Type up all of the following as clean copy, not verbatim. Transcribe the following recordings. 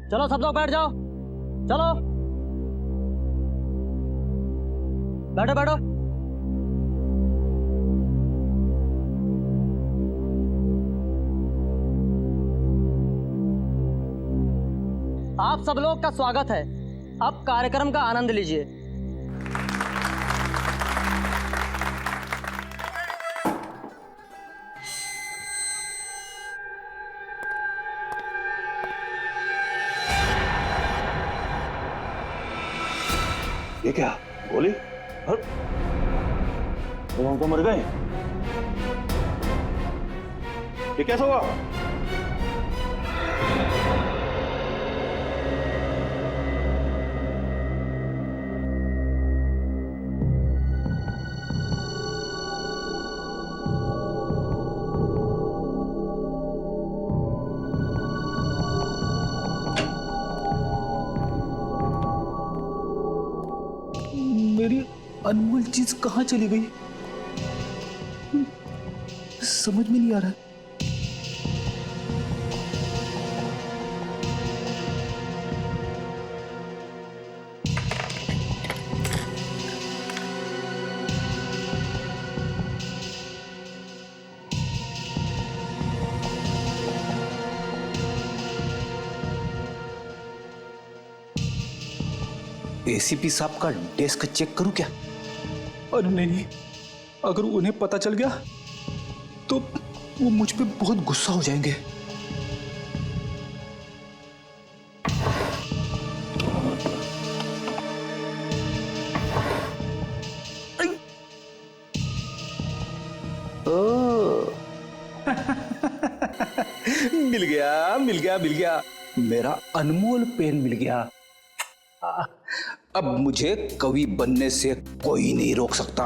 चलो सब लोग बैठ जाओ, चलो बैठो बैठो। आप सब लोग का स्वागत है। अब कार्यक्रम का आनंद लीजिए। ये क्या गोली? तुम हमको मर गए? ये कैसा हुआ? मेरी अनमोल चीज कहाँ चली गई? समझ में नहीं आ रहा। एसीपी साहब का डेस्क चेक करूं क्या? अरे नहीं, अगर उन्हें पता चल गया तो वो मुझ पे बहुत गुस्सा हो जाएंगे। मिल गया मिल गया मिल गया, मेरा अनमोल पेन मिल गया। अब मुझे कवि बनने से कोई नहीं रोक सकता।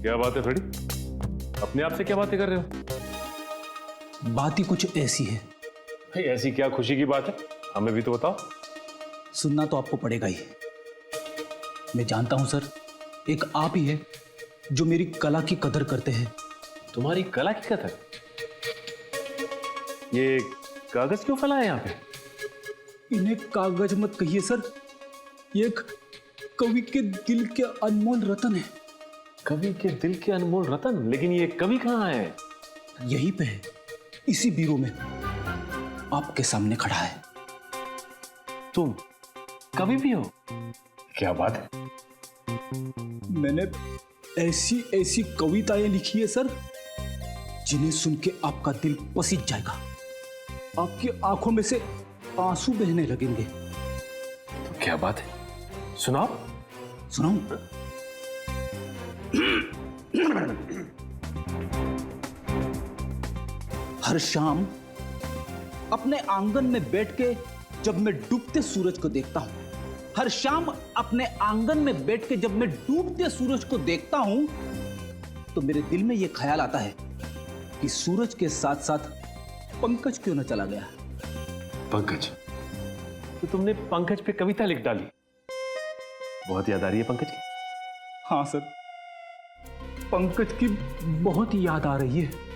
क्या बात है फ्रेडी? अपने आप से क्या बातें कर रहे हो? बात ही कुछ ऐसी है। भाई ऐसी क्या खुशी की बात है? हमें भी तो बताओ। सुनना तो आपको पड़ेगा ही। मैं जानता हूं सर, एक आप ही है जो मेरी कला की कदर करते हैं। तुम्हारी कला की कदर? ये कागज क्यों फैला है यहाँ पे? इन्हें कागज मत कहिए सर, ये एक कवि के दिल के अनमोल रतन है। कवि के दिल के अनमोल रतन? लेकिन ये कवि कहाँ है? यहीं पे है, इसी बीरो में, आपके सामने खड़ा है। तुम कवि भी हो? क्या बात है। मैंने ऐसी ऐसी कविताएं लिखी है सर, जिन्हें सुन के आपका दिल पसीज जाएगा, आपकी आंखों में से आंसू बहने लगेंगे। तो क्या बात है, सुनाओ। सुनाऊं? हर शाम अपने आंगन में बैठ के जब मैं डूबते सूरज को देखता हूं, हर शाम अपने आंगन में बैठ के जब मैं डूबते सूरज को देखता हूं, तो मेरे दिल में यह ख्याल आता है कि सूरज के साथ साथ पंकज क्यों न चला गया। पंकज? तो तुमने पंकज पे कविता लिख डाली? बहुत याद आ रही है पंकज की? हाँ सर, पंकज की बहुत याद आ रही है।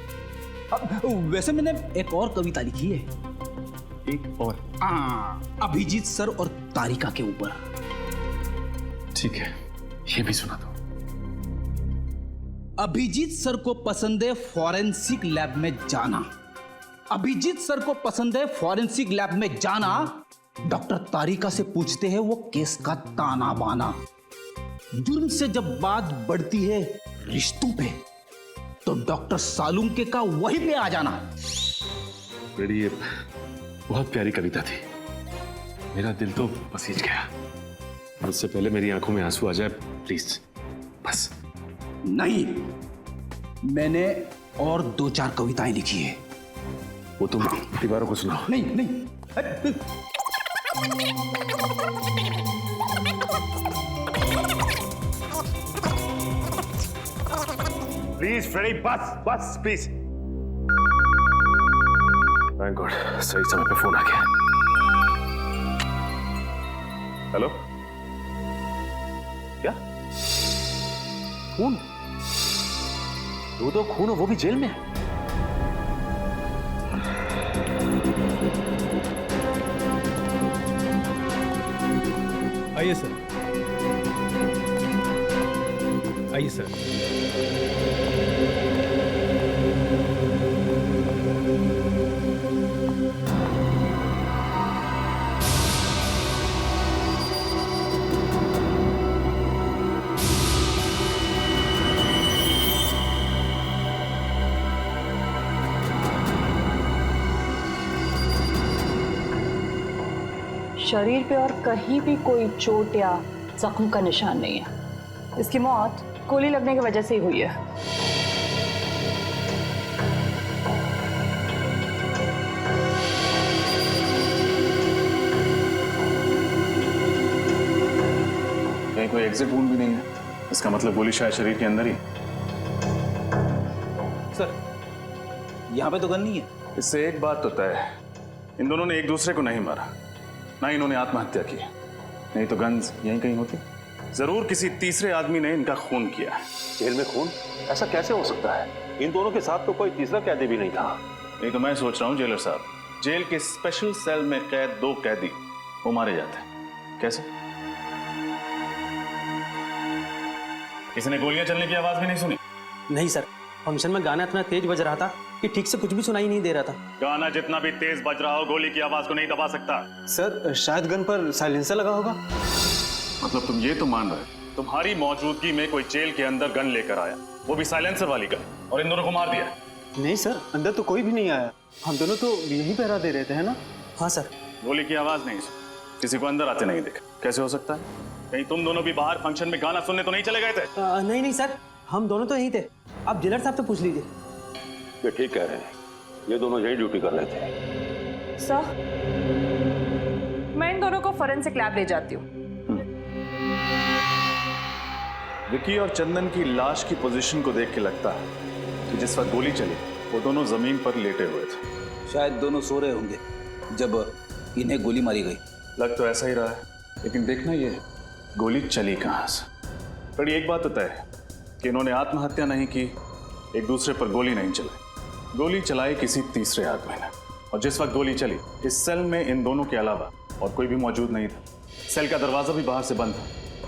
वैसे मैंने एक और कविता लिखी है। एक और? अभिजीत सर और तारिका के ऊपर। ठीक है, ये भी सुना दो। अभिजीत सर को पसंद है फॉरेंसिक लैब में जाना। अभिजीत सर को पसंद है फॉरेंसिक लैब में जाना। डॉक्टर तारिका से पूछते हैं वो केस का ताना बाना। जुर्म से जब बात बढ़ती है रिश्तों पे, तो डॉक्टर सालुंके का वहीं पे आ जाना। बेटी, ये बहुत प्यारी कविता थी, मेरा दिल तो पसीज गया। उससे पहले मेरी आंखों में आंसू आ जाए प्लीज, बस। नहीं, मैंने और 2-4 कविताएं लिखी है। वो तुम दीवारों को सुनाओ। नहीं नहीं, प्लीज फ्रेडी, बस बस प्लीज। थैंक गॉड, सही समय पे फोन आ गया। हेलो, क्या खून? दो खून, वो भी जेल में? आइए सर, आइए सर। शरीर पे और कहीं भी कोई चोट या जख्म का निशान नहीं है। इसकी मौत गोली लगने की वजह से ही हुई है। कहीं कोई एग्जिट वुंड भी नहीं है, इसका मतलब गोली शायद शरीर के अंदर ही। सर, यहाँ पे तो गन नहीं है। इससे एक बात तो तय है, इन दोनों ने एक दूसरे को नहीं मारा, ना इन्होंने आत्महत्या की। नहीं तो गन्स यहीं कहीं होती। जरूर किसी तीसरे आदमी ने इनका खून किया। जेल में खून? ऐसा कैसे हो सकता है? इन दोनों के साथ तो कोई तीसरा कैदी भी नहीं था। नहीं तो मैं सोच रहा हूँ जेलर साहब, जेल के स्पेशल सेल में कैद 2 कैदी वो मारे जाते हैं। कैसे? किसी ने गोलियां चलने की आवाज भी नहीं सुनी? नहीं सर, फंक्शन में गाना इतना तेज बज रहा था कि ठीक से कुछ भी सुनाई नहीं दे रहा था। गाना जितना भी तेज बज रहा हो, गोली की आवाज को नहीं दबा सकता। सर, शायद गन पर साइलेंसर लगा होगा। मतलब तुम ये तो मान रहे हो तुम्हारी मौजूदगी में कोई जेल के अंदर गन लेकर आया, वो भी साइलेंसर वाली गन, और इन दोनों को मार दिया? नहीं सर, अंदर तो कोई भी नहीं आया। हम दोनों तो यही पहरा दे रहे थे, है ना? हाँ सर। गोली की आवाज नहीं सुनी, किसी को अंदर आते नहीं देखा। कैसे हो सकता है? कहीं तुम दोनों भी बाहर फंक्शन में गाना सुनने तो नहीं चले गए थे? नहीं नहीं सर, हम दोनों तो यही थे। आप जेलर साहब से पूछ लीजिए। ये ठीक कह रहे हैं, ये दोनों यही ड्यूटी कर रहे थे। सर, मैं इन दोनों को फोरेंसिक लैब ले जाती हूँ। विकी और चंदन की लाश की पोजीशन को देख के लगता है कि जिस वक्त गोली चली वो दोनों जमीन पर लेटे हुए थे। शायद दोनों सो रहे होंगे जब इन्हें गोली मारी गई। लग तो ऐसा ही रहा है, लेकिन देखना ये गोली चली कहां से। पर एक बात तो तय है कि इन्होंने आत्महत्या नहीं की, एक दूसरे पर गोली नहीं चलाई। गोली चलाई किसी तीसरे आदमी ने, और जिस वक्त गोली चली इस सेल में इन दोनों के अलावा और कोई भी मौजूद नहीं था। सेल का दरवाजा भी बाहर से बंद था,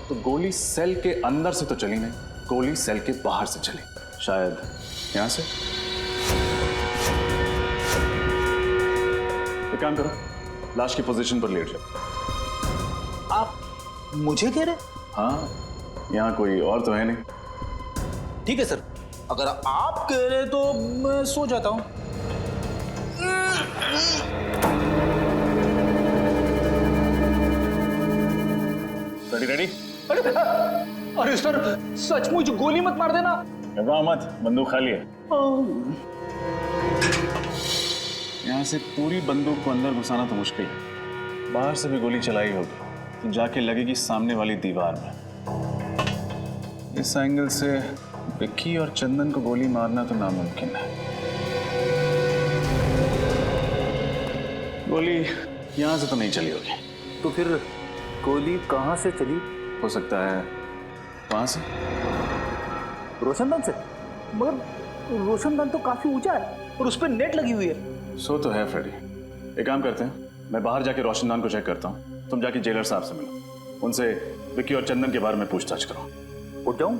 तो गोली सेल के अंदर से तो चली नहीं, गोली सेल के बाहर से चली। शायद यहां से। एक काम करो, लाश की पोजीशन पर लेट जाओ। आप मुझे कह रहे? हाँ, यहाँ कोई और तो है नहीं। ठीक है सर, अगर आप कह रहे तो मैं सो जाता हूँ। Ready ready? अरे सर, सचमुच गोली मत मार देना। घबराओ मत, बंदूक खाली है। यहाँ से पूरी बंदूक को अंदर घुसाना तो मुश्किल है, बाहर से भी गोली चलाई होगी तो जाके लगेगी सामने वाली दीवार में। इस एंगल से विक्की और चंदन को गोली मारना तो नामुमकिन है। गोली यहाँ से तो नहीं चली होगी। तो फिर गोली कहाँ से चली? हो सकता है वहां से। रोशनदान से? मगर रोशनदान तो काफी ऊंचा है और उस पर नेट लगी हुई है। सो तो है फ्रेडी। एक काम करते हैं, मैं बाहर जाके रोशनदान को चेक करता हूँ, तुम जाके जेलर साहब से मिलो, उनसे विक्की और चंदन के बारे में पूछताछ करो। उठ जाऊं?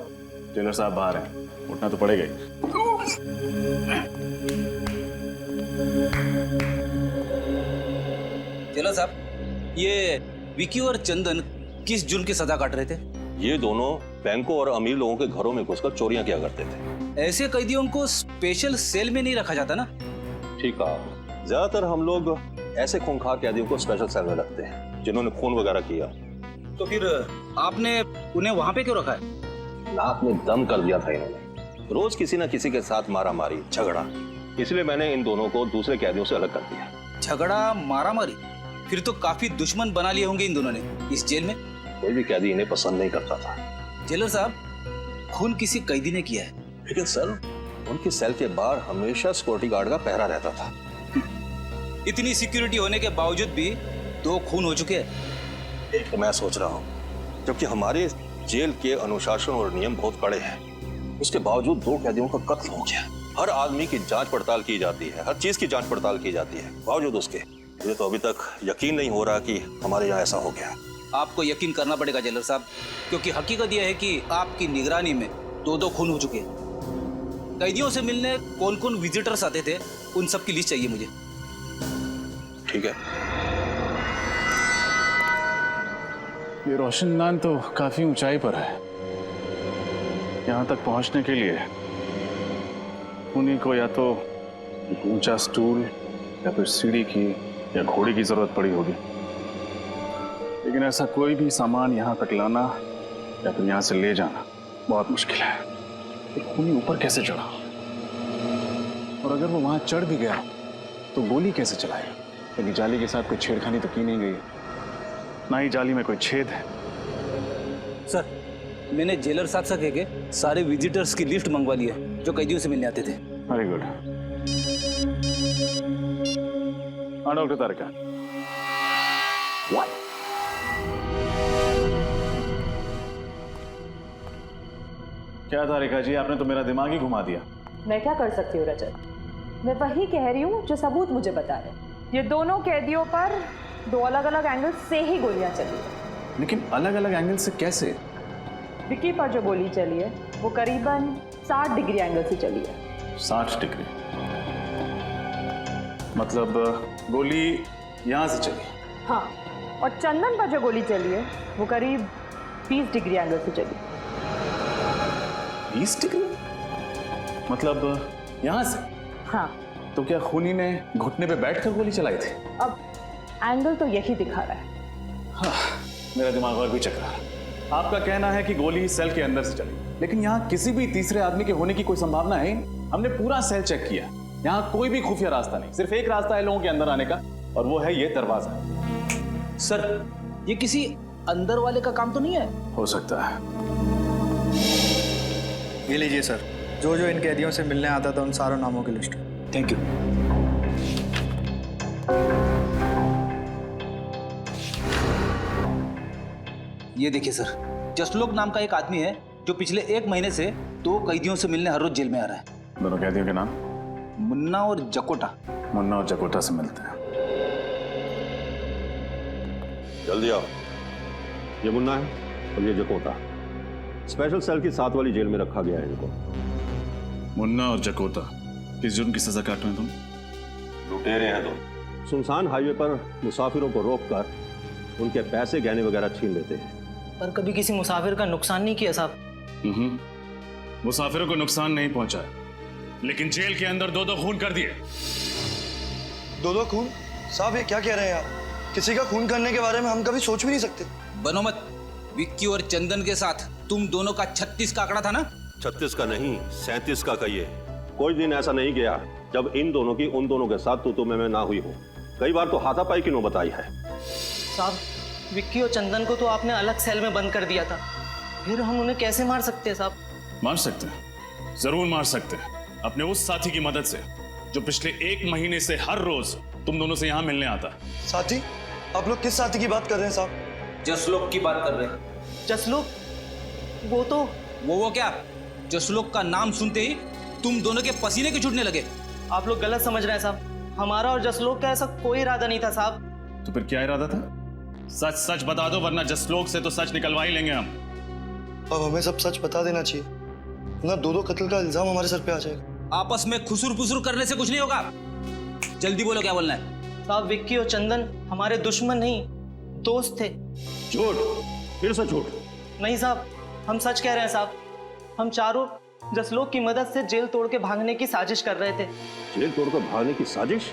जेलर साहब बाहर हैं, उठना तो पड़ेगा ही। जेलर साहब, ये विकी और चंदन किस जुर्म की सजा काट रहे थे? ये दोनों बैंकों और अमीर लोगों के घरों में घुसकर चोरियां किया करते थे। ऐसे कैदियों को स्पेशल सेल में नहीं रखा जाता ना? ठीक कहा। ज्यादातर हम लोग ऐसे खूंखार कैदियों को स्पेशल सेल में रखते हैं जिन्होंने खून वगैरह किया। तो फिर आपने उन्हें वहां पे क्यों रखा है? नाक में दम कर दिया था इन्होंने। रोज किसी न किसी के साथ मारा मारी झगड़ा, इसलिए मैंने इन दोनों को दूसरे कैदियों से अलग कर दिया। झगड़ा मारा मारी? फिर तो काफी दुश्मन बना लिए होंगे इन दोनों ने इस जेल में। कोई भी कैदी इन्हें पसंद नहीं करता था। जेलर साहब, खून किसी कैदी ने किया है। लेकिन सर, उनकी सेल के बाहर हमेशा सिक्योरिटी गार्ड का पहरा रहता था। इतनी सिक्योरिटी होने के बावजूद भी 2 खून हो चुके हैं। एक तो मैं सोच रहा हूँ, जबकि हमारे जेल के अनुशासन और नियम बहुत कड़े हैं, उसके बावजूद 2 कैदियों का कत्ल हो गया। हर आदमी की जांच पड़ताल की जाती है, हर चीज की जांच पड़ताल की जाती है, बावजूद उसके मुझे तो अभी तक यकीन नहीं हो रहा कि हमारे यहाँ ऐसा हो गया। आपको यकीन करना पड़ेगा जेलर साहब, क्योंकि हकीकत यह है कि आपकी निगरानी में 2 खून हो चुके हैं। कैदियों से मिलने कौन कौन विजिटर्स आते थे, उन सब की लिस्ट चाहिए मुझे। ठीक है। ये रोशनदान तो काफी ऊंचाई पर है। यहाँ तक पहुंचने के लिए उन्हीं को या तो एक ऊंचा स्टूल या फिर सीढ़ी की या घोड़े की जरूरत पड़ी होगी। लेकिन ऐसा कोई भी सामान यहाँ तक लाना या फिर यहाँ से ले जाना बहुत मुश्किल है। खूनी ऊपर कैसे चढ़ा? और अगर वो वहां चढ़ भी गया तो गोली कैसे चलाएगा? क्योंकि जाली के साथ कोई छेड़खानी तो की नहीं गई, ना ही जाली में कोई छेद है। सर, मैंने जेलर साहब से कह के सारे विजिटर्स की लिस्ट मंगवा ली है जो कैदियों से मिलने आते थे। Very good. हाँ डॉक्टर तारिका। क्या तारिका जी, आपने तो मेरा दिमाग ही घुमा दिया। मैं क्या कर सकती हूँ रजत? मैं वही कह रही हूँ जो सबूत मुझे बता रहे। ये दोनों कैदियों पर 2 अलग अलग एंगल से ही गोलियां चली है। लेकिन अलग अलग एंगल से कैसे? विक्की पर जो गोली चली है वो करीबन 60 डिग्री एंगल से चली है। 60 डिग्री मतलब गोली यहां से चली? हाँ, और चंदन पर जो गोली चली है वो करीब 20 डिग्री एंगल से चली। 20 डिग्री मतलब यहां से? हाँ। तो क्या खूनी ने घुटने पे बैठकर गोली चलाई थी? अब एंगल तो यही दिखा रहा है। हाँ, मेरा दिमाग और भी चक रहा है। आपका कहना है कि गोली सेल के अंदर से चली, लेकिन यहाँ किसी भी तीसरे आदमी के होने की कोई संभावना है? हमने पूरा सेल चेक किया, यहाँ कोई भी खुफिया रास्ता नहीं। सिर्फ एक रास्ता है लोगों के अंदर आने का, और वो है ये दरवाजा। सर, ये किसी अंदर वाले का काम तो नहीं है? हो सकता है। ये लीजिए सर, जो जो इन कैदियों से मिलने आता था उन सारों नामों की लिस्ट। Thank you. ये देखिए सर, जसलोक नाम का एक आदमी है जो पिछले 1 महीने से 2 कैदियों से मिलने हर रोज जेल में आ रहा है। दोनों कैदियों के नाम? मुन्ना और जकोटा। मुन्ना और जकोटा से मिलते हैं। जल्दी आओ। ये मुन्ना है और ये जकोटा। स्पेशल सेल की 7 वाली जेल में रखा गया है इनको। मुन्ना और जकोटा किस जुर्म की सजा काट रहे हैं तुम? लुटेरे हैं तुम। सुनसान हाईवे पर मुसाफिरों को रोककर उनके पैसे गहने वगैरह छीन लेते हैं। पर कभी किसी मुसाफिर का नुकसान नहीं किया साहब। मुसाफिरों को नुकसान नहीं पहुंचा, लेकिन जेल के अंदर 2-2 खून कर दिए। 2-2 खून? साहब ये क्या कह रहे हैं आप? किसी का खून करने के बारे में हम कभी सोच भी नहीं सकते। बनो मत। विक्की और चंदन के साथ तुम दोनों का 36 का आंकड़ा था ना? 36 का नहीं, 37 का कहिए। कोई दिन ऐसा नहीं गया जब इन दोनों की उन दोनों के साथ तू मैं ना हुई हो। कई बार तो हाथापाई की नौबत आई है। साहब, विक्की और चंदन को तो आपने अलग सेल में बंद कर दिया था, फिर हम उन्हें कैसे मार सकते हैं साहब? मार सकते हैं, जरूर मार सकते हैं, अपने उस साथी की मदद से जो पिछले 1 महीने से हर रोज तुम दोनों से यहाँ मिलने आता। साथी? आप लोग किस साथी की बात कर रहे हैं साहब? जसलोक की बात कर रहे हैं। जसलोक? वो तो वो क्या? जसलोक का नाम सुनते ही तुम दोनों के पसीने क्यों छूटने लगे? आप लोग गलत समझ रहे हैं साहब। हमारा और जसलोक का ऐसा कोई इरादा नहीं था साहब। तो फिर क्या इरादा था? सच सच बता दो, वरना जसलोक से तो सच निकलवा ही लेंगे हम। अब हमें सब सच बता देना चाहिए, ना 2-2 कत्ल का इल्जाम हमारे सर पे आ जाएगा। आपस में खुसुर पुसुर करने से कुछ नहीं होगा। जल्दी बोलो क्या बोलना है। साहब, विक्की और चंदन हमारे दुश्मन नहीं, दोस्त थे। झूठ, फिर से झूठ। नहीं साहब, हम सच कह रहे हैं साहब। हम चारों जसलोक की मदद से जेल तोड़ के भागने की साजिश कर रहे थे। जेल तोड़कर भागने की साजिश?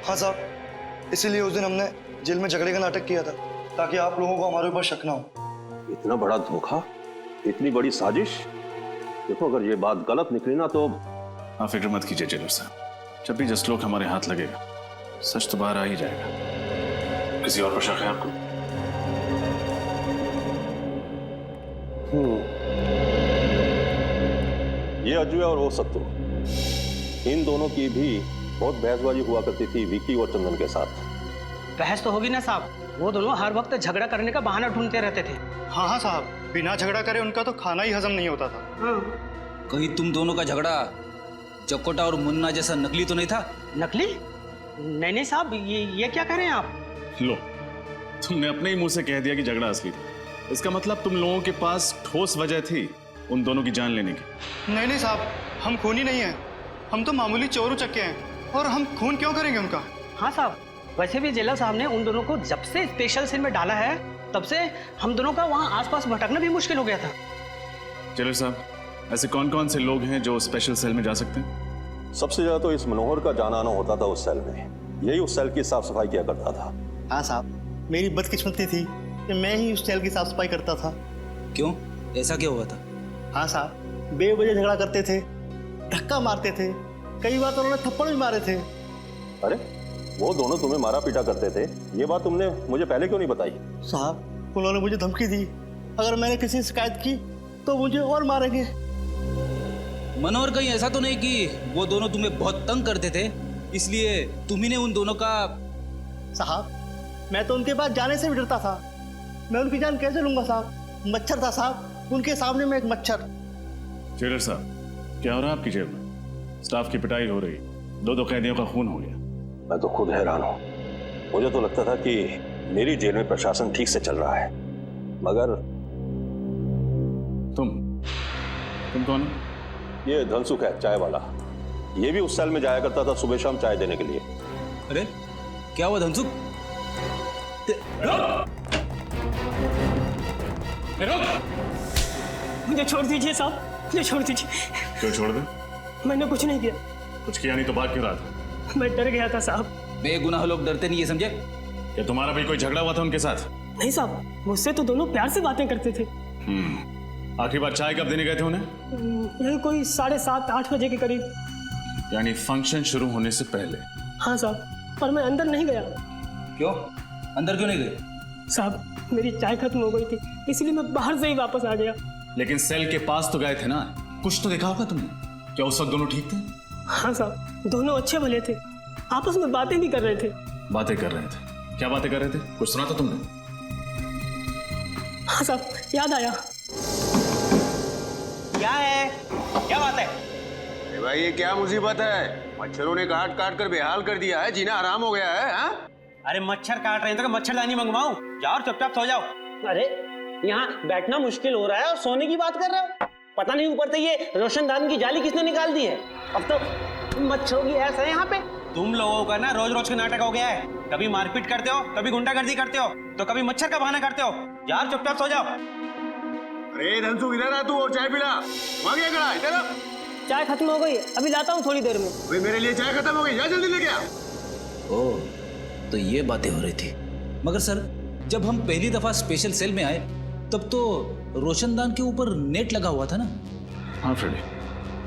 हाँ साहब, इसीलिए उस दिन हमने जेल में झगड़े का नाटक किया था, ताकि आप लोगों को हमारे ऊपर शक ना हो। इतना बड़ा धोखा, इतनी बड़ी साजिश। देखो, अगर ये बात गलत निकली ना तो। आप फिक्र मत कीजिए जेलर साहब, जब भी जसलोक हमारे हाथ लगेगा सच तो बाहर आ ही जाएगा। किसी और पर शक है आपको? ये अजय और वो सत्तू, इन दोनों की भी बहुत बहसबाजी हुआ करती थी विकी और चंदन के साथ। बहस तो होगी ना साहब, वो दोनों हर वक्त झगड़ा करने का बहाना ढूंढते रहते थे। हाँ हाँ साहब, बिना झगड़ा करे उनका तो खाना ही हजम नहीं होता था। हाँ। कहीं तुम दोनों का झगड़ा जकोटा और मुन्ना जैसा नकली तो नहीं था? नकली? नहीं नहीं साहब, ये क्या कह रहे हैं आप? लो, तुमने अपने ही मुंह से कह दिया कि झगड़ा असली था। इसका मतलब तुम लोगों के पास ठोस वजह थी उन दोनों की जान लेने की। नहीं नहीं साहब, हम खूनी नहीं हैं, हम तो मामूली चोर उचक्के हैं, और हम खून क्यों करेंगे उनका? हाँ साहब, वैसे भी जेलर साहब ने उन दोनों को जब से स्पेशल सेल में डाला है तब से हम दोनों का वहाँ आसपास भटकना भी मुश्किल हो गया था। चलो साहब, ऐसे कौन कौन से लोग हैं जो स्पेशल सेल में जा सकते हैं? सबसे ज्यादा तो इस मनोहर का जाना आना होता था उस सेल में, यही उस सेल की साफ सफाई किया करता था। हाँ साहब, मेरी बदकिस्मती थी कि मैं ही उस सेल की साफ सफाई करता था। क्यों, ऐसा क्या हुआ था? हाँ साहब, बेवजह झगड़ा करते थे, धक्का मारते थे, कई बार तो उन्होंने थप्पड़ भी मारे थे। अरे वो दोनों तुम्हें मारा पीटा करते थे, ये बात तुमने मुझे पहले क्यों नहीं बताई? साहब, उन्होंने मुझे धमकी दी, अगर मैंने किसी से शिकायत की तो मुझे और मारेंगे। मनोहर, कहीं ऐसा तो नहीं कि वो दोनों तुम्हें बहुत तंग करते थे इसलिए तुम्ही ने उन दोनों का? साहब, मैं तो उनके पास जाने से भी डरता था, मैं उनकी जान कैसे लूंगा साहब? मच्छर था साहब, उनके सामने में एक मच्छर। जेलर साहब, क्या हो रहा है आपकी जेल में? स्टाफ की पिटाई हो रही, दो कैदियों का खून हो गया। मैं तो खुद हैरान हूं, मुझे तो लगता था कि मेरी जेल में प्रशासन ठीक से चल रहा है, मगर तुम कौन हो? ये धनसुख है, चाय वाला। ये भी उस सेल में जाया करता था सुबह शाम चाय देने के लिए। अरे क्या हुआ धनसुख? मुझे छोड़ दीजिए साहब, मुझे छोड़ दीजिए। क्यों छोड़ दे? मैंने कुछ नहीं किया। कुछ किया नहीं तो बात क्यों रहा था? मैं डर गया था साहब। बेगुनाह लोग डरते नहीं है, समझे? क्या तुम्हारा भी कोई झगड़ा हुआ था उनके साथ? नहीं साहब, मुझसे तो दोनों प्यार से बातें करते थे। आखिरी बार चाय कब देने गए थे उन्हें? यही कोई 7:30-8 बजे के करीब। यानी फंक्शन शुरू होने से पहले? हाँ साहब, पर मैं अंदर नहीं गया। क्यों, अंदर क्यों नहीं गए? साहब, मेरी चाय खत्म हो गई थी, इसलिए मैं बाहर से ही वापस आ गया। लेकिन सेल के पास तो गए थे ना, कुछ तो देखा होगा तुमने। क्या उस वक्त दोनों ठीक थे? हाँ साहब, दोनों अच्छे भले थे, आपस में बातें भी कर रहे थे। बातें कर रहे थे? क्या बातें कर रहे थे? कुछ सुना था तुमने? हाँ साहब, याद आया। क्या है? क्या बात है? अरे भाई, ये क्या मुसीबत है? मच्छरों ने काट काट कर बेहाल कर दिया है, जीना आराम हो गया है। हाँ? अरे मच्छर काट रहे हैं तो मच्छरदानी मंगवाऊं? जाओ चुपचाप सो जाओ। अरे यहाँ बैठना मुश्किल हो रहा है और सोने की बात कर रहे हो? पता नहीं ऊपर से ये रोशनदान की जाली किसने निकाल दी है। अब तो मच्छरों की ऐसा है यहाँ पे। तुम लोगों का ना रोज रोज का नाटक हो गया है, कभी मारपीट करते हो, कभी गुंडागर्दी करते हो, तो कभी मच्छर का बहाना करते हो। यार चुपचाप सो जाओ। अरे धनसुख, इधर आ तू और चाय पिला। वहां गया खड़ा, इधर आ। चाय खत्म हो गई, अभी लाता हूँ थोड़ी देर में। भाई मेरे लिए चाय खत्म हो गई, जा जल्दी लेके आ। ओह, तो ये बातें हो रही थी। मगर सर, जब हम पहली दफा स्पेशल सेल में आए तब तो रोशनदान के ऊपर नेट लगा हुआ था ना? हाँ फ्रेडी,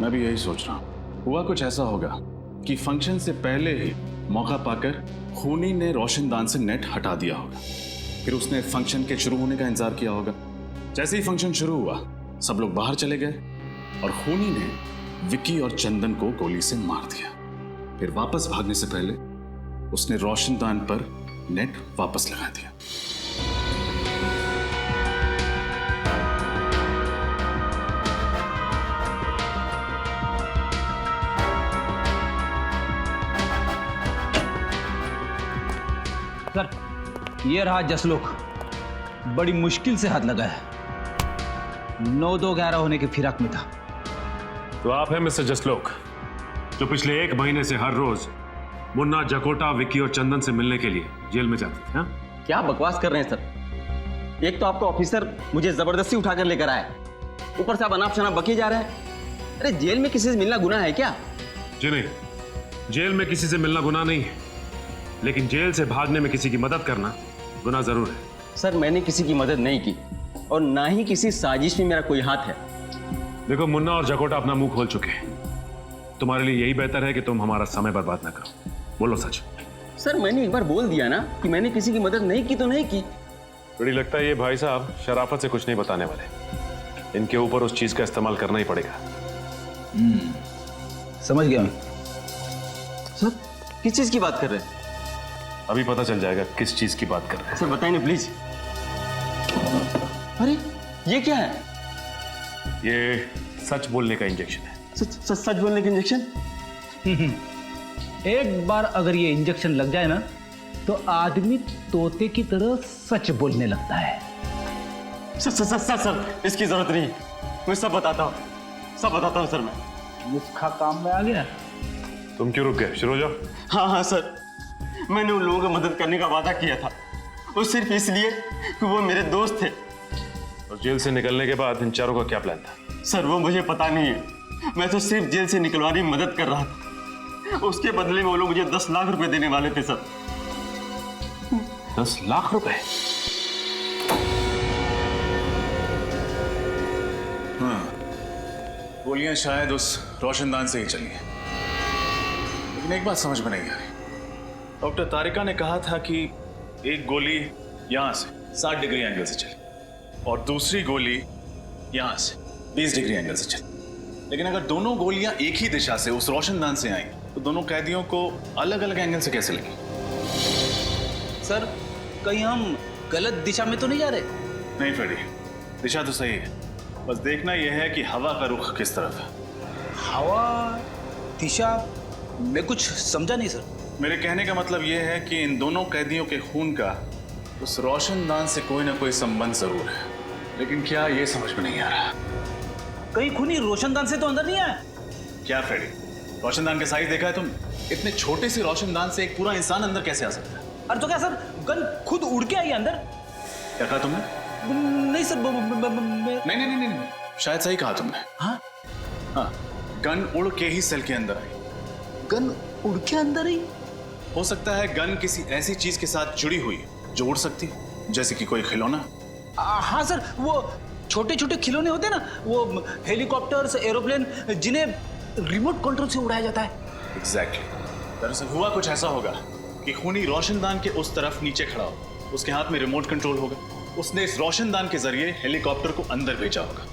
मैं भी यही सोच रहा हूँ। हुआ कुछ ऐसा होगा कि फंक्शन से पहले ही मौका पाकर खूनी ने रोशनदान से नेट हटा दिया होगा, फिर उसने फंक्शन के शुरू होने का इंतजार किया होगा। जैसे ही फंक्शन शुरू हुआ, सब लोग बाहर चले गए और खूनी ने विकी और चंदन को गोली से मार दिया। फिर वापस भागने से पहले उसने रोशनदान पर नेट वापस लगा दिया। सर, ये रहा जसलोक, बड़ी मुश्किल से हाथ लगा है। 9-2-11 होने के फिराक में था। तो आप हैं मिस्टर जसलोक, जो पिछले 1 महीने से हर रोज मुन्ना, जकोटा, विक्की और चंदन से मिलने के लिए जेल में जाते थे। हाँ? क्या बकवास कर रहे हैं सर? एक तो आपका ऑफिसर मुझे जबरदस्ती उठाकर लेकर आया, ऊपर से आप अनाप शनाप बके जा रहे हैं। अरे जेल में किसी से मिलना गुनाह है क्या? जी नहीं, जेल में किसी से मिलना गुनाह नहीं है, लेकिन जेल से भागने में किसी की मदद करना गुनाह जरूर है। सर, मैंने किसी की मदद नहीं की और ना ही किसी साजिश में मेरा कोई हाथ है। देखो, मुन्ना और जकोटा अपना मुंह खोल चुके हैं। तुम्हारे लिए यही बेहतर है कि तुम हमारा समय बर्बाद ना करो। बोलो सच। सर मैंने एक बार बोल दिया ना कि मैंने किसी की मदद नहीं की तो नहीं की। बड़ी लगता है ये भाई साहब शराफत से कुछ नहीं बताने वाले। इनके ऊपर उस चीज का इस्तेमाल करना ही पड़ेगा। समझ गया मैं। सर किस चीज की बात कर रहे हैं? अभी पता चल जाएगा किस चीज की बात कर रहे हैं। सर बताइए ना प्लीज। अरे ये क्या है? ये सच बोलने का इंजेक्शन है। सच बोलने का इंजेक्शन? एक बार अगर ये इंजेक्शन लग जाए ना तो आदमी तोते की तरह सच बोलने लगता है। सर इसकी जरूरत नहीं, मैं सब बताता हूँ सर। मैं नुस्खा काम में आ गया। तुम क्यों रुक गए? शुरू हो जाओ। हाँ सर, मैंने उन लोगों को मदद करने का वादा किया था, वो सिर्फ इसलिए कि वो मेरे दोस्त थे। और जेल से निकलने के बाद इन चारों का क्या प्लान था? सर वो मुझे पता नहीं है, मैं तो सिर्फ जेल से निकलवाने में मदद कर रहा था। उसके बदले में वो लोग मुझे 10 लाख रुपए देने वाले थे सर। 10 लाख रुपए? हाँ, गोलियां शायद उस रोशनदान से ही चली हैं। लेकिन एक बात समझ में नहीं आ रही। डॉक्टर तारिका ने कहा था कि एक गोली यहां से 60 डिग्री एंगल से चली और दूसरी गोली यहां से 20 डिग्री एंगल से चली। लेकिन अगर दोनों गोलियां एक ही दिशा से उस रोशनदान से आई तो दोनों कैदियों को अलग अलग एंगल से कैसे लगी? सर कहीं हम गलत दिशा में तो नहीं जा रहे? नहीं फ्रेडी, दिशा तो सही है, बस देखना यह है कि हवा का रुख किस तरफ है। हवा, दिशा, मैं कुछ समझा नहीं सर। मेरे कहने का मतलब यह है कि इन दोनों कैदियों के खून का उस रोशनदान से कोई ना कोई संबंध जरूर है, लेकिन क्या ये समझ में नहीं आ रहा। कहीं खूनी रोशनदान से तो अंदर नहीं आया? क्या फ्रेडी, रोशनदान का साइज देखा है तुम? इतने छोटे से रोशनदान से एक पूरा इंसान अंदर कैसे आ सकता है? अरे तो क्या सर गन खुद उड़ के आई अंदर? क्या कहा तुमने? नहीं सर नहीं, शायद सही कहा तुमने। हाँ, गन उड़ के ही सेल के अंदर आई। गन उड़ के अंदर ही? हो सकता है गन किसी ऐसी चीज के साथ जुड़ी हुई जो उड़ सकती है, जैसे कि कोई खिलौना। हाँ सर, वो छोटे छोटे खिलौने होते हैं ना, वो हेलीकॉप्टर्स, एरोप्लेन, जिन्हें रिमोट कंट्रोल से उड़ाया जाता है। एग्जैक्टली। दरअसल हुआ कुछ ऐसा होगा कि खूनी रोशनदान के उस तरफ नीचे खड़ा हो, उसके हाथ में रिमोट कंट्रोल होगा, उसने इस रोशनदान के जरिए हेलीकॉप्टर को अंदर भेजा होगा।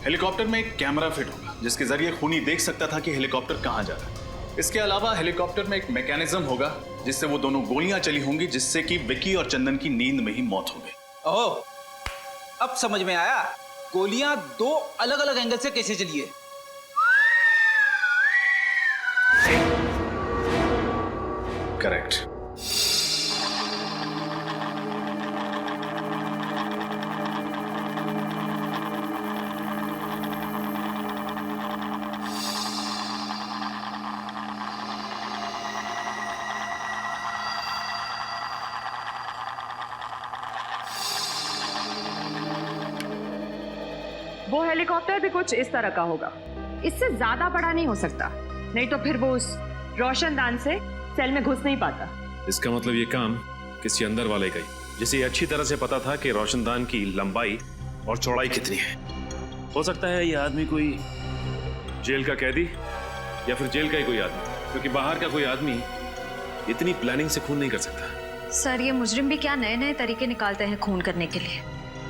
हेलीकॉप्टर में एक कैमरा फिट होगा जिसके जरिए खूनी देख सकता था कि हेलीकॉप्टर कहां जा रहा है। इसके अलावा हेलीकॉप्टर में एक मैकेनिज्म होगा जिससे वो दोनों गोलियां चली होंगी, जिससे कि विकी और चंदन की नींद में ही मौत हो गई। ओह, अब समझ में आया गोलियां दो अलग अलग एंगल से कैसे चली है। करेक्ट। वो हेलीकॉप्टर भी कुछ इस तरह का होगा, इससे ज्यादा बड़ा नहीं हो सकता, नहीं तो फिर वो उस रोशनदान से सेल में घुस नहीं पाता। इसका मतलब ये काम किसी अंदर वाले का ही, जिसे ये अच्छी तरह से पता था कि रोशनदान की लंबाई और चौड़ाई कितनी है। हो सकता है ये आदमी कोई जेल का कैदी या फिर जेल का ही कोई आदमी, क्योंकि बाहर का कोई आदमी इतनी प्लानिंग से खून नहीं कर सकता। सर ये मुजरिम भी क्या नए नए तरीके निकालते हैं खून करने के लिए।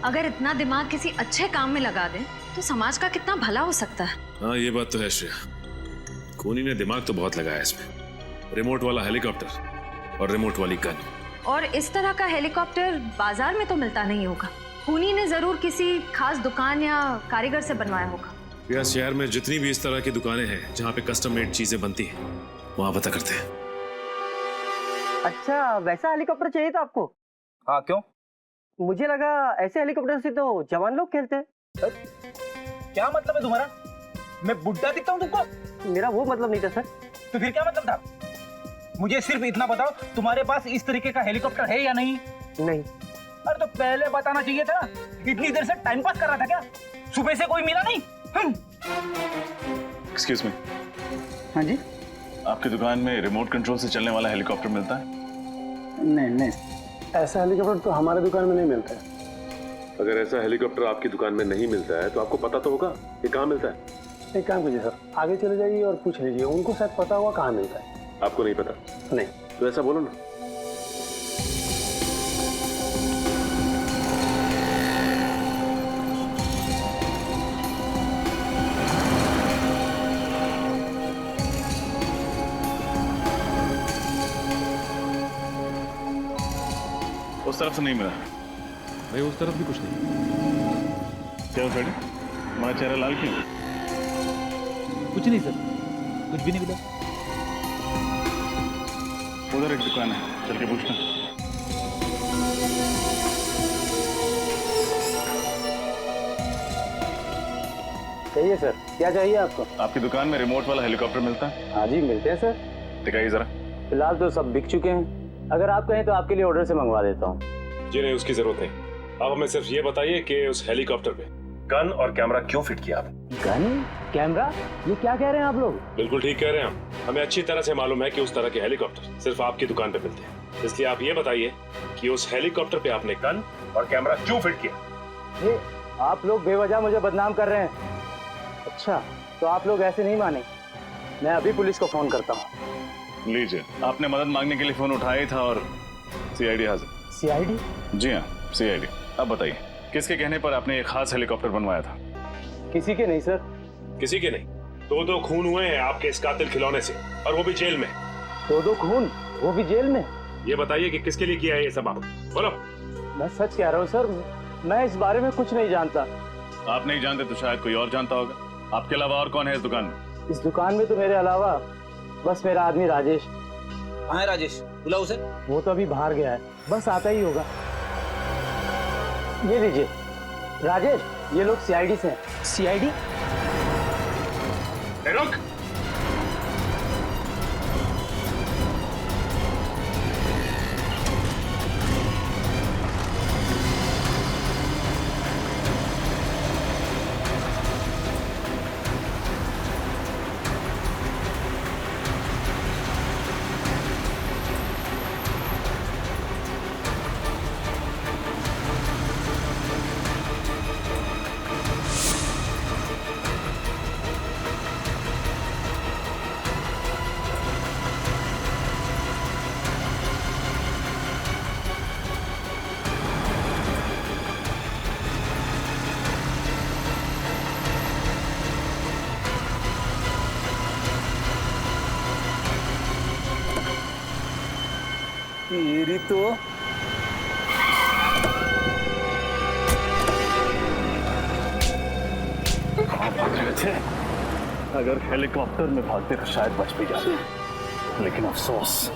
अगर इतना दिमाग किसी अच्छे काम में लगा दें तो समाज का कितना भला हो सकता है। हाँ ये बात तो है श्रेया, खूनी ने दिमाग तो बहुत लगाया इसमें। रिमोट वाला हेलीकॉप्टर और रिमोट वाली गन। और इस तरह का हेलीकॉप्टर बाजार में तो मिलता नहीं होगा, खूनी ने जरूर किसी खास दुकान या कारीगर से बनवाया होगा। या शहर में जितनी भी इस तरह की दुकानें हैं जहाँ पे कस्टम मेड चीजें बनती हैं, वहाँ पता करते हैं। अच्छा, वैसा हेलीकॉप्टर चाहिए था आपको? हाँ क्यों? मुझे लगा ऐसे हेलीकॉप्टर से तो जवान लोग खेलते हैं। क्या मतलब है तुम्हारा? मैं बुड्ढा दिखता हूँ तुमको? मेरा वो मतलब नहीं था सर। तो फिर क्या मतलब था? मुझे सिर्फ इतना बताओ, तुम्हारे पास इस तरीके का हेलीकॉप्टर है या नहीं? नहीं। अरे तो पहले बताना चाहिए था। इतनी देर से टाइम पास कर रहा था क्या? सुबह से कोई मिला नहीं? Excuse me. हाँ जी। आपकी दुकान में रिमोट कंट्रोल से चलने वाला हेलीकॉप्टर मिलता है? नहीं, ऐसा हेलीकॉप्टर तो हमारे दुकान में नहीं मिलता है। अगर ऐसा हेलीकॉप्टर आपकी दुकान में नहीं मिलता है तो आपको पता तो होगा ये कहाँ मिलता है। एक काम कीजिए सर, आगे चले जाइए और पूछ लीजिए, उनको शायद पता होगा कहाँ मिलता है। आपको नहीं पता? नहीं। तो ऐसा बोलो ना, तरफ से नहीं मिला। भाई उस तरफ भी कुछ नहीं। क्या फ्रेडी, हमारा चेहरा लाल क्यों? कुछ नहीं सर, कुछ भी नहीं मिला। उधर एक दुकान है, चल के पूछना। कहिए सर, क्या चाहिए आपको? आपकी दुकान में रिमोट वाला हेलीकॉप्टर मिलता है? हाँ जी मिलते हैं सर। दिखाइए जरा। फिलहाल तो सब बिक चुके हैं, अगर आप कहें तो आपके लिए ऑर्डर से मंगवा देता हूँ। जी नहीं, उसकी जरूरत नहीं। आप हमें सिर्फ ये बताइए कि उस हेलीकॉप्टर पे गन और कैमरा क्यों फिट किया आपने? गन कैमरा, ये क्या कह रहे हैं आप लोग? बिल्कुल ठीक कह रहे हैं हम। हमें अच्छी तरह से मालूम है कि उस तरह के हेलीकॉप्टर सिर्फ आपकी दुकान पे मिलते हैं, इसलिए आप ये बताइए कि उस हेलीकॉप्टर पे आपने गन और कैमरा क्यों फिट किया? ये आप लोग बेवजह मुझे बदनाम कर रहे हैं। अच्छा, तो आप लोग ऐसे नहीं माने, मैं अभी पुलिस को फोन करता हूँ। लीजिए, आपने मदद मांगने के लिए फोन उठाया था और सीआईडी हाजिर। सीआईडी? जी हाँ, सीआईडी। अब बताइए, किसके कहने पर आपने एक खास हेलीकॉप्टर बनवाया था? किसी के नहीं सर। किसी के नहीं? दो खून हुए हैं आपके इस कातिल खिलौने से, और वो भी जेल में। दो खून, वो भी जेल में? ये बताइए कि किसके लिए किया है ये सब आप, बोलो। मैं सच कह रहा हूँ सर, मैं इस बारे में कुछ नहीं जानता। आप नहीं जानते तो शायद कोई और जानता होगा। आपके अलावा और कौन है इस दुकान में? इस दुकान में तो मेरे अलावा बस मेरा आदमी राजेश। कहाँ है राजेश? बुलाओ उसे। वो तो अभी बाहर गया है, बस आता ही होगा। ये लीजिए राजेश, ये लोग सीआईडी से हैं। सीआईडी? रुक। मेरी तो अगर हेलीकॉप्टर में भागते तो शायद बच भी जाते, लेकिन अफसोस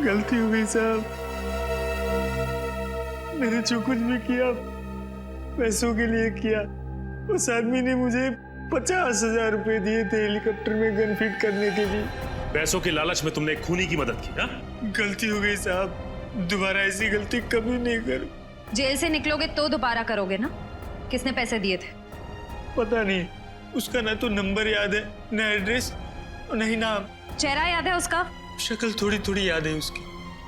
गलती हो गई साहब, मैंने जो कुछ भी किया पैसों के लिए किया। उस आदमी ने मुझे 50,000 रुपए दिए थे हेलीकॉप्टर में गन फिट करने के लिए। पैसों के लालच में तुमने एक खूनी की मदद की? हा? गलती हो गई साहब, दोबारा ऐसी गलती कभी नहीं करूं। जेल से निकलोगे तो दोबारा करोगे ना? किसने पैसे दिए थे? पता नहीं, उसका ना तो नंबर याद है, ना एड्रेस और नहीं नाम। चेहरा याद है उसका? शक्ल थोड़ी थोड़ी याद है उसकी।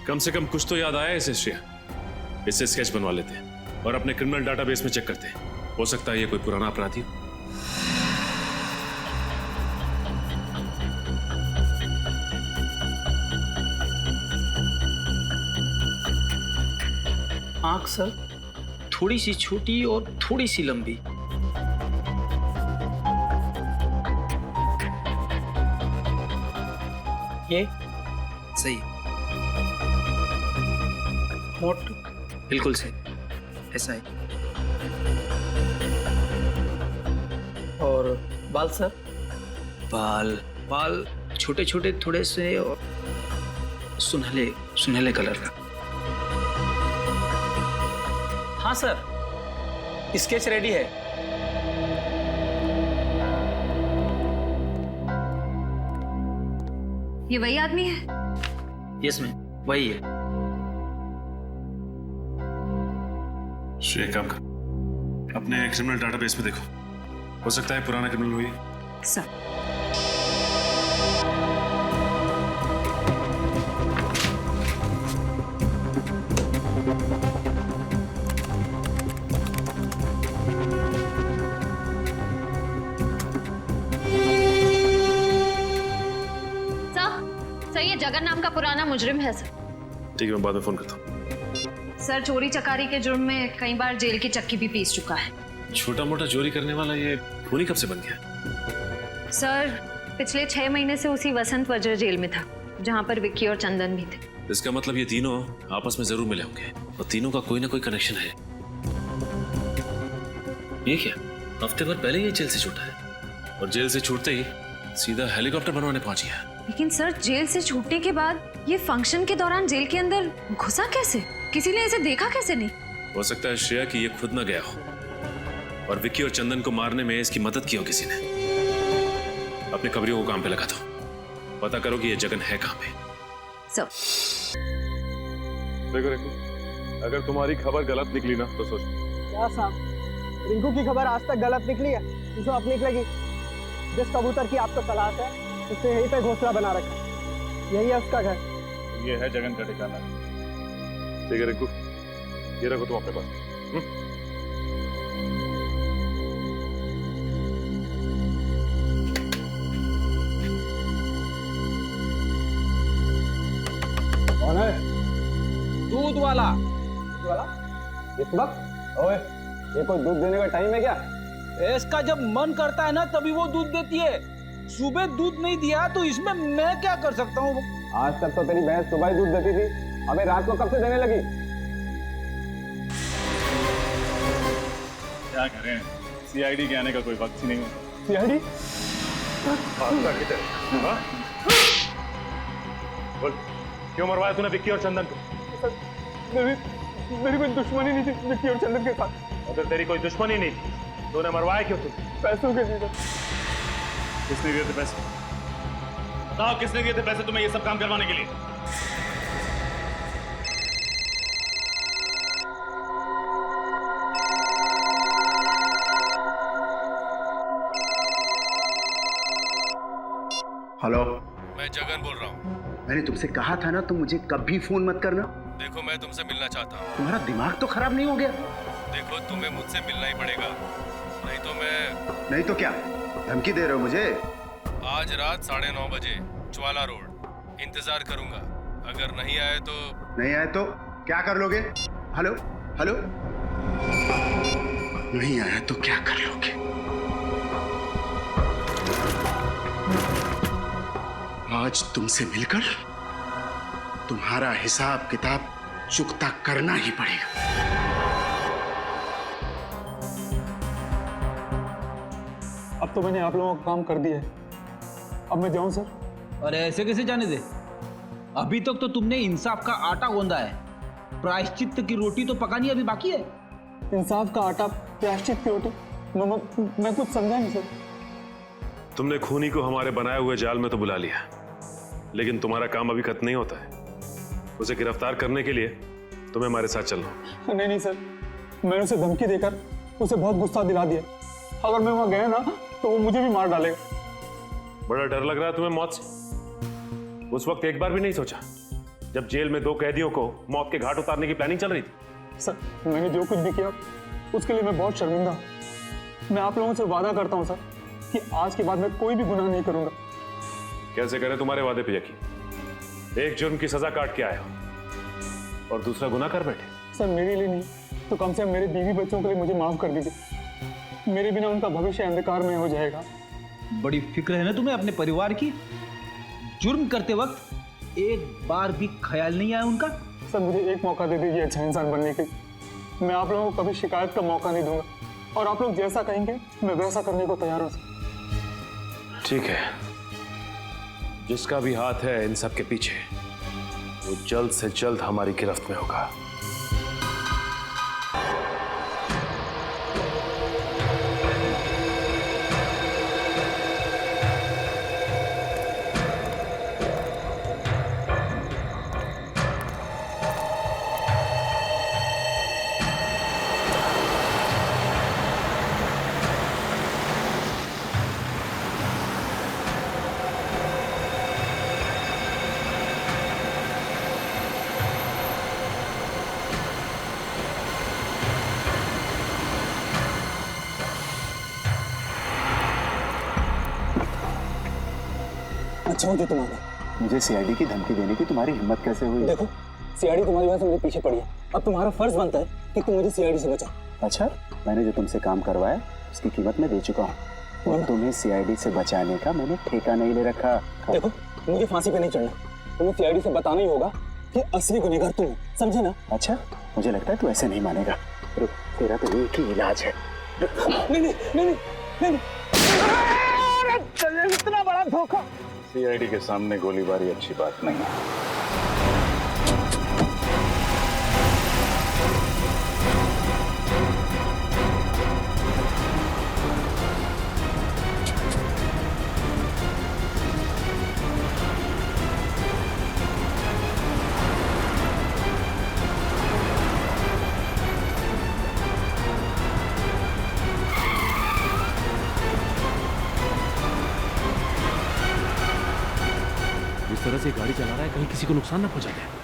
कम से कम कुछ तो याद आया इसे श्रेया। इससे स्केच बनवा लेते हैं और अपने क्रिमिनल डाटाबेस में चेक करते हैं, हो सकता है ये कोई पुराना अपराधी हो। आंख सर थोड़ी सी छोटी और थोड़ी सी लंबी। ये सही है। होठ बिल्कुल सही, ऐसा है। और बाल सर? बाल छोटे छोटे थोड़े से और सुनहले सुनहले कलर का। हाँ सर, स्केच रेडी है। ये वही आदमी है? यस मैम, वही है। श्रेया, काम कर, अपने क्रिमिनल डाटाबेस में देखो, हो सकता है पुराना क्रिमिनल हुई। सर ये जगन नाम का पुराना मुजरिम है सर। ठीक है, मैं बाद में फोन करता हूँ। सर चोरी चकारी के जुर्म में कई बार जेल की चक्की भी पीस चुका है। छोटा मोटा चोरी करने वाला ये खूनी कब से बन गया? सर पिछले 6 महीने से उसी वसंत वज्र जेल में था, जहाँ पर विक्की और चंदन भी थे। इसका मतलब ये तीनों आपस में जरूर मिले होंगे और तीनों का कोई ना कोई कनेक्शन है। ये क्या, हफ्ते भर पहले ये जेल से छूटा है और जेल से छूटते ही सीधा हेलीकॉप्टर बनवाने पहुंच गया। लेकिन सर, जेल से छूटने के बाद ये फंक्शन के दौरान जेल के अंदर घुसा कैसे? किसी ने इसे देखा कैसे नहीं? हो सकता है श्रेया कि ये खुद ना गया हो और विक्की और चंदन को मारने में इसकी मदद की हो किसी ने। अपने खबरियों को काम पे लगा दो, पता करो कि ये जगन है कहाँ पे। सर देखो रिंकू, अगर तुम्हारी खबर गलत निकली ना तो सोच। क्या साहब, रिंकू की खबर आज तक गलत निकली है? जो अब निकलेगी, जिस कबूतर की आपको तलाश है उससे यहीं पे घोंसला बना रखा है, यही है उसका घर। ये है जगन का ठिकाना। ठीक है रिंकू, ये रखो तुम अपने पास। कौन है? दूध वाला। इस वक्त? ओए, ये कोई दूध देने का टाइम है क्या? इसका जब मन करता है ना तभी वो दूध देती है। सुबह दूध नहीं दिया तो इसमें मैं क्या कर सकता हूँ? आज तक तो तेरी भैंस सुबह ही दूध देती थी, अबे रात को कब से देने लगी? क्या करें, सीआईडी के आने का कोई वक्त ही नहीं है। सीआईडी? बोल, क्यों मरवाया तूने विक्की और चंदन को? मेरी कोई दुश्मनी नहीं थी विक्की और चंदन के साथ। अगर तेरी कोई दुश्मनी नहीं थी, तूने मरवाया क्यों? तुम पैसों के लिए। किसने दिए थे पैसे? बताओ, किसने दिए थे पैसे तुम्हें ये सब काम करवाने के लिए? हेलो, मैं जगन बोल रहा हूँ। मैंने तुमसे कहा था ना, तुम मुझे कभी फोन मत करना। देखो, मैं तुमसे मिलना चाहता हूँ। तुम्हारा दिमाग तो खराब नहीं हो गया? देखो, तुम्हें मुझसे मिलना ही पड़ेगा, नहीं तो मैं। नहीं तो क्या धमकी दे रहे हो मुझे? आज रात 9:30 बजे ज्वाला रोड इंतजार करूंगा। अगर नहीं आए तो? नहीं आए तो क्या कर लोगे? हेलो हेलो, नहीं आया तो क्या कर लोगे? आज तुमसे मिलकर तुम्हारा हिसाब किताब चुकता करना ही पड़ेगा। अब तो मैंने आप लोगों का काम कर दिया है, अब मैं जाऊं सर? अरे ऐसे कैसे जाने दे? अभी तक तो तुमने इंसाफ का आटा गूंदा है, प्रायश्चित की रोटी तो पकानी अभी बाकी है। इंसाफ का आटा, प्रायश्चित की रोटी? मैं कुछ समझा नहीं सर। तुमने खूनी को हमारे बनाए हुए जाल में तो बुला लिया, लेकिन तुम्हारा काम अभी खत्म नहीं होता है। उसे गिरफ्तार करने के लिए तुम्हें हमारे साथ चलना। नहीं सर, मैंने उसे धमकी देकर उसे बहुत गुस्सा दिला दिया। अगर मैं वहां गया ना तो वो मुझे भी मार डालेगा। बड़ा डर लग रहा है तुम्हें मौत से? उस वक्त एक बार भी नहीं सोचा जब जेल में 2 कैदियों को मौत के घाट उतारने की प्लानिंग चल रही थी? सर, मैंने जो कुछ भी किया उसके लिए मैं बहुत शर्मिंदा हूं। मैं आप लोगों से वादा करता हूं सर कि आज के बाद मैं कोई भी गुनाह नहीं करूंगा। कैसे करें तुम्हारे वादे पे यकीन? एक जुर्म की सजा काट के आए हो और दूसरा गुनाह कर बैठे। सर, मेरे लिए नहीं तो कम से कम मेरे बीवी बच्चों के लिए मुझे माफ कर दीजिए। मेरे बिना उनका भविष्य अंधकार में हो जाएगा। बड़ी फिक्र है ना तुम्हें अपने परिवार की? जुर्म करते वक्त एक बार भी ख्याल नहीं आया उनका? सर, मुझे एक मौका दे दीजिए अच्छा इंसान बनने के। मैं आप लोगों को कभी शिकायत का मौका नहीं दूंगा और आप लोग जैसा कहेंगे मैं वैसा करने को तैयार हूं। ठीक है, जिसका भी हाथ है इन सब के पीछे, वो जल्द से जल्द हमारी गिरफ्त में होगा। अच्छा हो जो तुम्हारा। मुझे सीआईडी की धमकी देने की तुम्हारी हिम्मत कैसे हुई? देखो, सीआईडी तुम्हारी वजह से मेरे पीछे पड़ी है। अब तुम्हारा फर्ज बनता है कि तुम मुझे सीआईडी से बचाओ। अच्छा, मैंने जो तुमसे काम करवाया उसकी कीमत मैं दे चुका हूँ। और तुम्हें सीआईडी से बचाने का मैंने ठेका नहीं ले रखा। देखो, मुझे फांसी पे नहीं चढ़ना। तुम्हें सीआईडी से बताना ही होगा कि असली गुनहगार तुम हो, समझे ना? अच्छा, मुझे लगता है तू ऐसे नहीं मानेगा। रुक, तेरा तो एक ही इलाज है। नहीं नहीं नहीं नहीं नहीं, इतना बड़ा धोखा। सीआईडी के सामने गोलीबारी अच्छी बात नहीं है। इस तरह से गाड़ी चला रहा है, कहीं किसी को नुकसान ना पहुंचा दे।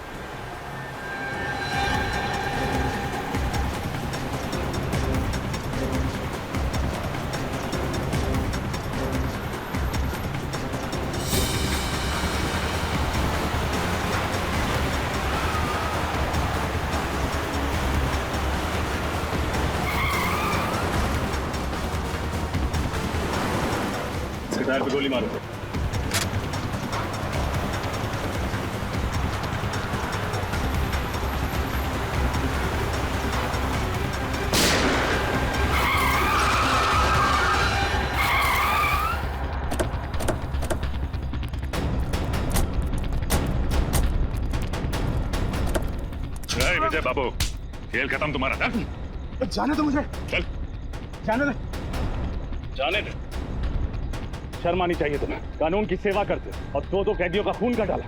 टायर पे गोली मारो। विजय बाबू, खेल खत्म तुम्हारा। चल जाने दो मुझे। चल जाने दे। जाने दे। शर्म आनी चाहिए तुम्हें। कानून की सेवा करते और दो कैदियों का खून कर डाला।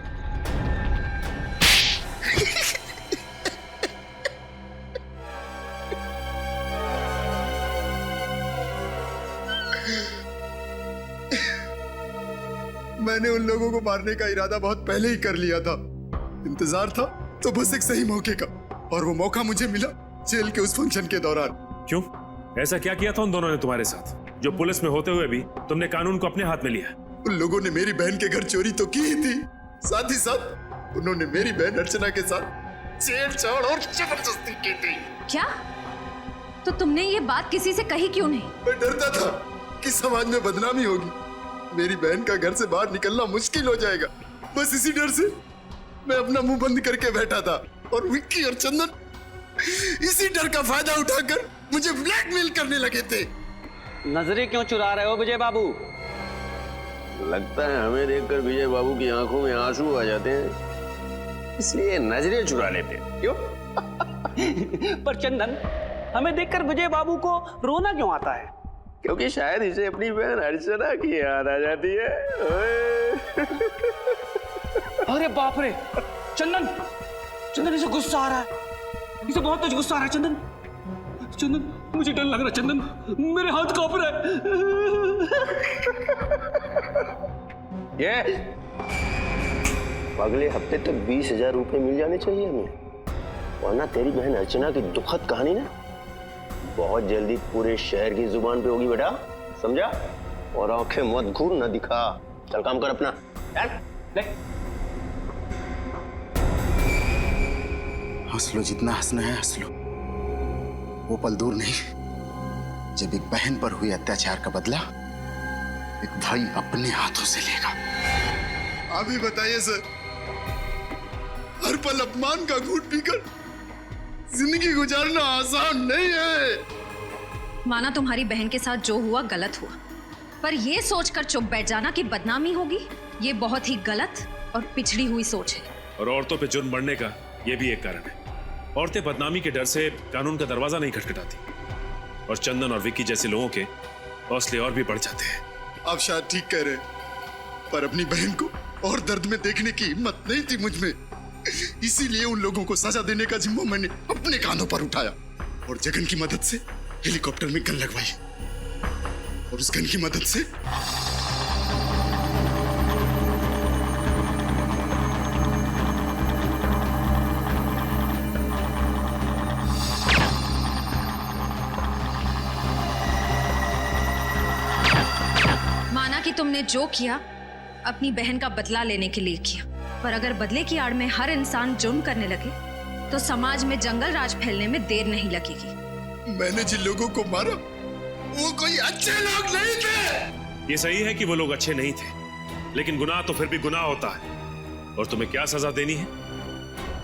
मैंने उन लोगों को मारने का इरादा बहुत पहले ही कर लिया था। इंतजार था तो बस एक सही मौके का, और वो मौका मुझे मिला जेल के उस फंक्शन के दौरान। क्यों? ऐसा क्या किया था उन दोनों ने तुम्हारे साथ, जो पुलिस में होते हुए भी तुमने कानून को अपने हाथ में लिया? उन लोगों ने मेरी बहन के घर चोरी तो की ही थी, साथ ही साथ उन्होंने मेरी बहन अर्चना के साथ छेड़छाड़ और जबरदस्ती की थी। क्या? तो तुमने ये बात किसी से कही क्यों नहीं? मैं डरता था कि समाज में बदनामी होगी, मेरी बहन का घर से बाहर निकलना मुश्किल हो जाएगा। बस इसी डर से मैं अपना मुंह बंद करके बैठा था, और विक्की और चंदन इसी डर का फायदा उठाकर मुझे ब्लैकमेल करने लगे थे। नजरें क्यों चुरा रहे हो विजय बाबू? लगता है हमें देखकर विजय बाबू की आंखों में आंसू आ जाते हैं, इसलिए नजरें चुरा लेते हैं। क्यों? पर चंदन, हमें देखकर विजय बाबू को रोना क्यों आता है? क्योंकि शायद इसे अपनी बहन अर्चना की याद आ जाती है। अरे बाप रे, चंदन, चंदन इसे गुस्सा आ रहा है, इसे बहुत तेज गुस्सा आ रहा है। चंदन, चंदन, मुझे डर लग रहा है। चंदन, मेरे हाथ कांप रहा है। ये अगले हफ्ते तक 20,000 रुपए मिल जाने चाहिए हमें, वरना तेरी बहन अर्चना की दुखद कहानी ना बहुत जल्दी पूरे शहर की जुबान पे होगी बेटा, समझा? और आंखें मत घूर न दिखा। चल काम कर अपना। हंस लो, जितना हंसना है हंस लो। वो पल दूर नहीं जब एक बहन पर हुए अत्याचार का बदला एक भाई अपने हाथों से लेगा। अभी बताइए सर, हर पल अपमान का घूंट पीकर जिंदगी गुजारना आसान नहीं है। माना तुम्हारी बहन के साथ जो हुआ गलत हुआ, पर ये सोचकर चुप बैठ जाना कि बदनामी होगी, ये बहुत ही गलत और पिछड़ी हुई सोच है। और औरतों पे जुर्म बढ़ने का ये भी एक कारण है। औरतें बदनामी के डर से कानून का दरवाजा नहीं खटखटाती, और चंदन और विक्की जैसे लोगों के हौसले और भी बढ़ जाते हैं। आप शायद ठीक कह रहे हैं, पर अपनी बहन को और दर्द में देखने की हिम्मत नहीं थी मुझ में, इसीलिए उन लोगों को सजा देने का जिम्मा मैंने अपने कांधों पर उठाया, और जगन की मदद से हेलीकॉप्टर में गन लगवाई, और उस गन की मदद से माना कि तुमने जो किया अपनी बहन का बदला लेने के लिए किया, पर अगर बदले की आड़ में हर इंसान जुर्म करने लगे तो समाज में जंगल राज फैलने में देर नहीं लगेगी। मैंने जिन लोगों को मारा वो कोई अच्छे लोग नहीं थे। ये सही है कि वो लोग अच्छे नहीं थे, लेकिन गुनाह तो फिर भी गुनाह होता है, और तुम्हें क्या सजा देनी है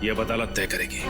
ये अब अदालत तय करेगी।